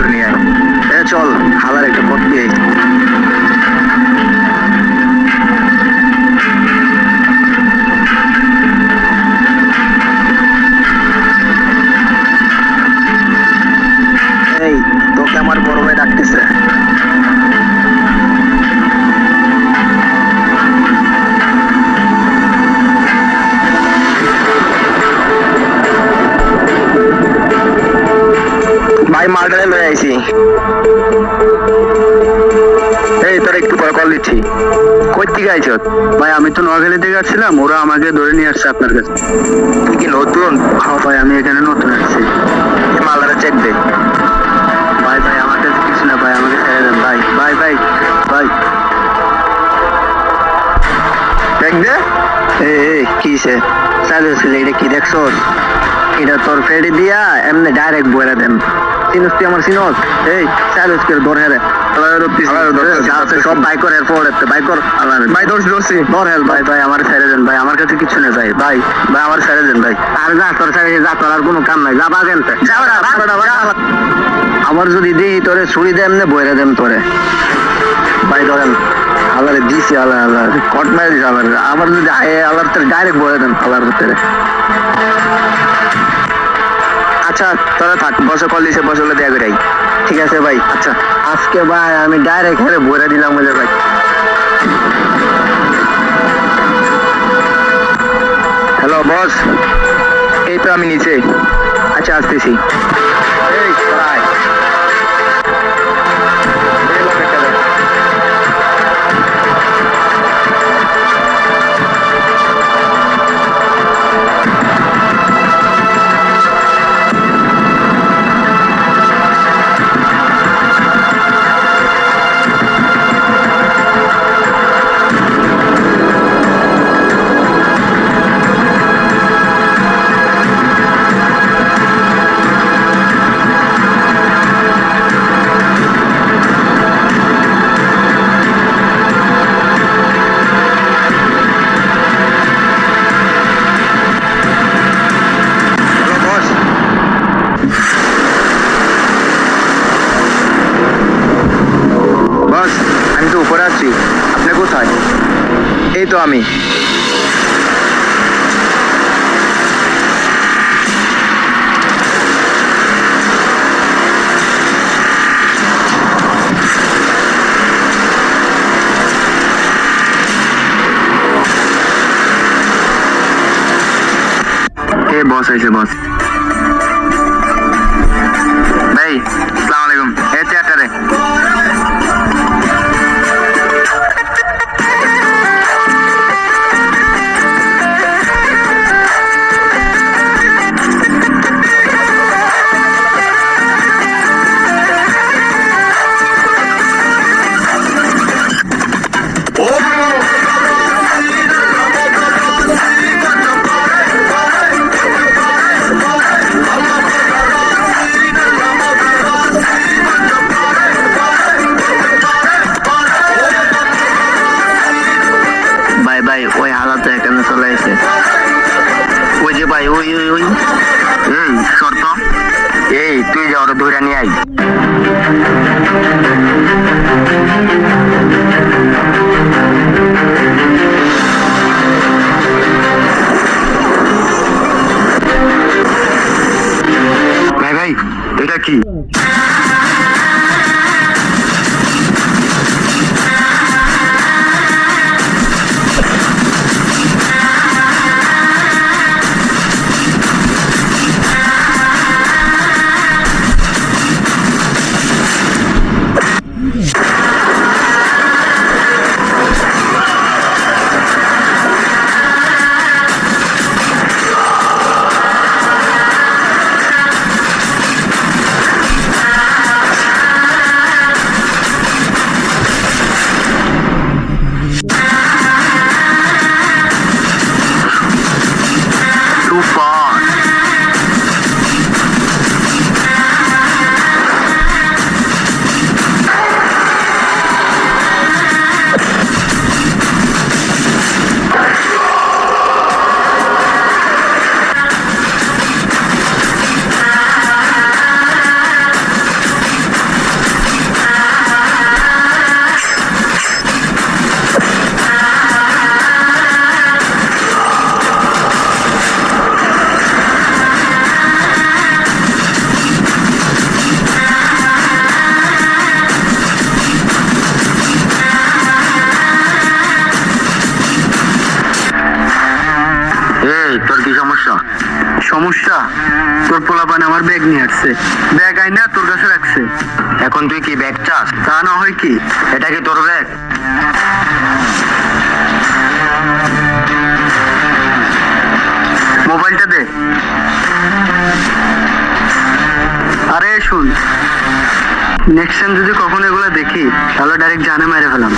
ধরে নিয়ে আয়। চল হালার একটা পথ দিয়ে এই তোকে আমার বড় ভাই ডাকতেছে। ভাই মালটারে লয়ে আইছি। এই তোর একটু পরে কল দিচ্ছি। কই থেকে আইছ? ভাই আমি তো নোয়াখালী থেকে আসছিলাম, ওরা আমাকে ধরে নিয়ে আসছে আপনার কাছে। তুই কি নতুন? হ্যাঁ ভাই আমি এখানে নতুন আসছি। মালটারে চেক দে। ভাই ভাই আমার কাছে কিছু না ভাই, আমাকে ছেড়ে দেন ভাই। ভাই ভাই ভাই চেক দে। কিসে চালু ছিল এটা? কি দেখছ? এটা তোর ফেডি দিয়া এমনি ডাইরেক্ট বইরা দেন। চিনস তুই আমার চিনস? এই চালুস করে ধরে রে সব বাইকর এরপর বাইকর ভাই ধরছি ধর হেল। ভাই ভাই আমার ছেড়ে দেন ভাই, আমার কাছে কিছু নেই ভাই। ভাই ভাই আমার ছেড়ে দেন ভাই। আর যা তোর ছেড়ে যা, তোর আর কোনো কাম নাই, যা বাগেন। আমার যদি দিই তোরে ছুরি দে এমনি বইরা দেন তোরে। ভাই ধরেন আল্লাহরে দিছি, আল্লাহ আল্লাহ কট মারে দিছি আল্লাহ। আমার যদি আল্লাহ ডাইরেক্ট বলে দেন আল্লাহর ভিতরে। আচ্ছা তোরা থাক, বসে কল দিছে, বসলে দেয়া করে। ঠিক আছে ভাই। আচ্ছা আজকে ভাই আমি ডাইরেক্ট হেরে ভরে দিলাম বলে ভাই। হ্যালো বস, এই তো আমি নিচে। আচ্ছা আসতেছি। এই ভাই বস, আমি তো উপরে আছি। আপনি কোথায়? এই তো আমি। বস আইছে বস। ভাই আসসালামু আলাইকুম। এই চেয়ারটারে সমস্যা? তোর পোলাপান আমার ব্যাগ নিয়ে আসছে, ব্যাগ আইনা তোর কাছে রাখছে। এখন তুই কি ব্যাগ চাস? তা না হয় কি? এটা কি তোর ব্যাগ? মোবাইলটা দে। আরে শুন, নেক্সট টাইম যদি কখনো এগুলো দেখি তাহলে ডাইরেক্ট জানে মেরে ফেলাম।